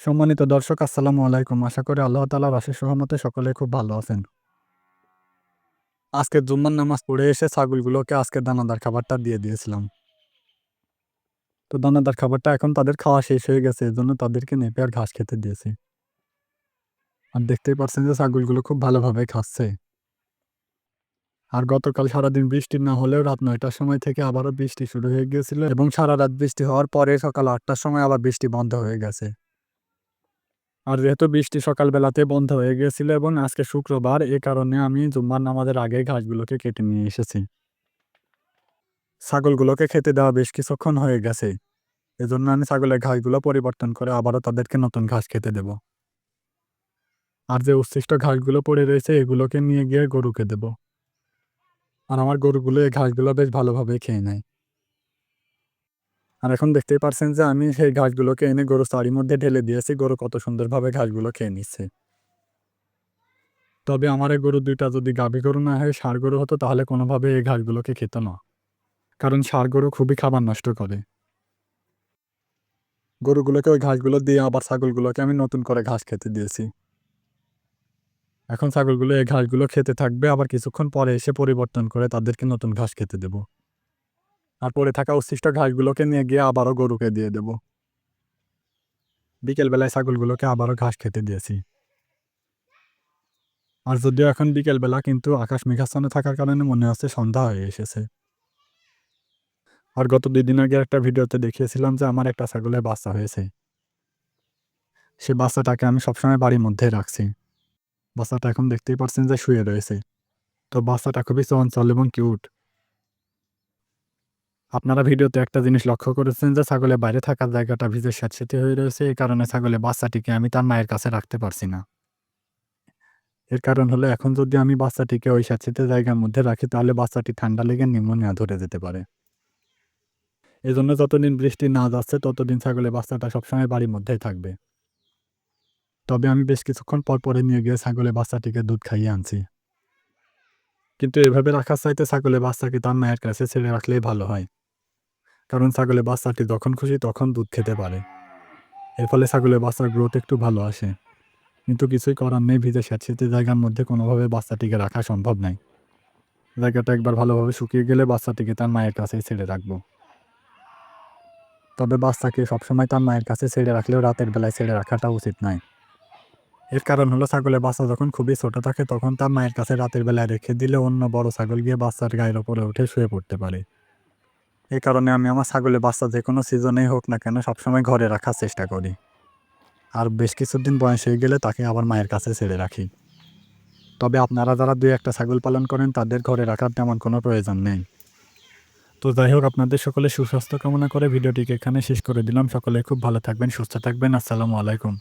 সম্মানিত দর্শক আসসালামু আলাইকুম। আশা করি আল্লাহ তাআলার অশেষ রহমতে সকলে খুব ভালো আছেন। আজকে জুম্মার নামাজ পড়ে এসে ছাগলগুলোকে আজকে দানাদার খাবারটা দিয়ে দিয়েছিলাম। তো দানাদার খাবারটা এখন তাদের খাওয়া শেষ হয়ে গেছে। এজন্য তাদেরকে নেপিয়ার ঘাস খেতে দিয়েছি। আর দেখতেই পাচ্ছেন যে ছাগলগুলো খুব ভালোভাবে খাচ্ছে। আর গতকাল সারাদিন বৃষ্টি না হলেও রাত ৯ টার সময় থেকে আবারও বৃষ্টি শুরু হয়ে গিয়েছিল এবং সারারাত বৃষ্টি হওয়ার পরে সকাল ৮ টার সময় আবার বৃষ্টি বন্ধ হয়ে গেছে। আর যেহেতু বৃষ্টি সকালবেলাতে বন্ধ হয়ে গিয়েছিল এবং আজকে শুক্রবার, এ কারণে আমি জুম্মার নামাজের আগেই ঘাসগুলোকে কেটে নিয়ে এসেছি। ছাগলগুলোকে খেতে দেওয়া বেশ কিছুক্ষণ হয়ে গেছে। এজন্য আমি ছাগলের ঘাসগুলো পরিবর্তন করে আবারও তাদেরকে নতুন ঘাস খেতে দেব। আর যে উচ্ছিষ্ট ঘাসগুলো পড়ে রয়েছে এগুলোকে নিয়ে গিয়ে গরুকে দেব। আর আমার গরুগুলো এই ঘাসগুলো বেশ ভালোভাবে খেয়ে নেয়। আর এখন দেখতেই পারছেন যে আমি সেই ঘাসগুলোকে এনে গরুর চারির মধ্যে ঢেলে দিয়েছি। গরু কত সুন্দরভাবে ঘাসগুলো খেয়ে নিচ্ছে। তবে আমার এই গরু ২ টা যদি গাভী গরু না হয়ে ষাঁড় গরু হতো তাহলে কোনোভাবে এই ঘাসগুলোকে খেত না। কারণ ষাঁড় গরু খুবই খাবার নষ্ট করে। গরুগুলোকে ওই ঘাসগুলো দিয়ে আবার ছাগলগুলোকে আমি নতুন করে ঘাস খেতে দিয়েছি। এখন ছাগলগুলো এই ঘাসগুলো খেতে থাকবে, আবার কিছুক্ষণ পরে এসে পরিবর্তন করে তাদেরকে নতুন ঘাস খেতে দেব। আর পড়ে থাকা উচ্ছিষ্ট ঘাসগুলোকে নিয়ে গিয়ে আবারও গরুকে দিয়ে দেব। বিকেলবেলায় ছাগলগুলোকে আবারও ঘাস খেতে দিয়েছি। আর যদিও এখন বিকেলবেলা, কিন্তু আকাশ মেঘাচ্ছন্ন থাকার কারণে মনে হচ্ছে সন্ধ্যা হয়ে এসেছে। আর গত ২ দিন আগে একটা ভিডিওতে দেখিয়েছিলাম যে আমার একটা ছাগলের বাচ্চা হয়েছে। সে বাচ্চাটাকে আমি সবসময় বাড়ির মধ্যেই রাখছি। বাচ্চাটা এখন দেখতেই পাচ্ছেন যে শুয়ে রয়েছে। তো বাচ্চাটা খুবই চঞ্চল এবং কিউট। আপনারা ভিডিওতে একটা জিনিস লক্ষ্য করেছেন যে ছাগলের বাইরে থাকার জায়গাটা ভিজে স্যাঁতসেঁতে হয়ে রয়েছে। এই কারণে ছাগলের বাচ্চাটিকে আমি তার মায়ের কাছে রাখতে পারছি না। এর কারণ হলো, এখন যদি আমি বাচ্চাটিকে ওই স্যাঁতসেঁতে জায়গার মধ্যে রাখি তাহলে বাচ্চাটি ঠান্ডা লেগে নিউমোনিয়া ধরে যেতে পারে। এজন্য যতদিন বৃষ্টি না যাচ্ছে ততদিন ছাগলের বাচ্চাটা সবসময় বাড়ির মধ্যেই থাকবে। তবে আমি বেশ কিছুক্ষণ পর পরে নিয়ে গিয়ে ছাগলের বাচ্চাটিকে দুধ খাইয়ে আনছি। কিন্তু এভাবে রাখার চাইতে ছাগলের বাচ্চাকে তার মায়ের কাছে ছেড়ে রাখলেই ভালো হয়। কারণ ছাগলের বাচ্চাটি যখন খুশি তখন দুধ খেতে পারে। এর ফলে ছাগলের বাচ্চার গ্রোথ একটু ভালো আসে। কিন্তু কিছুই করার নেই, ভিজে স্যাঁতসেঁতে জায়গার মধ্যে কোনোভাবে বাচ্চাটিকে রাখা সম্ভব নয়। জায়গাটা একবার ভালোভাবে শুকিয়ে গেলে বাচ্চাটিকে তার মায়ের কাছেই ছেড়ে রাখবো। তবে বাচ্চাকে সবসময় তার মায়ের কাছে ছেড়ে রাখলেও রাতের বেলায় ছেড়ে রাখাটা উচিত নয়। এর কারণ হলো, ছাগলের বাচ্চা যখন খুবই ছোট থাকে তখন তার মায়ের কাছে রাতের বেলায় রেখে দিলে অন্য বড় ছাগল গিয়ে বাচ্চার গায়ের ওপরে উঠে শুয়ে পড়তে পারে। এই কারণে আমি আমার ছাগলের বাচ্চা যে কোনো সিজনেই হোক না কেন সবসময় ঘরে রাখার চেষ্টা করি। আর বেশ কিছুদিন বয়স হয়ে গেলে তাকে আবার মায়ের কাছে ছেড়ে রাখি। তবে আপনারা যারা ২-১ টা ছাগল পালন করেন তাদের ঘরে রাখার তেমন কোনো প্রয়োজন নেই। তো যাই হোক, আপনাদের সকলের সুস্বাস্থ্য কামনা করে ভিডিওটিকে এখানে শেষ করে দিলাম। সকলে খুব ভালো থাকবেন, সুস্থ থাকবেন। আসসালামু আলাইকুম।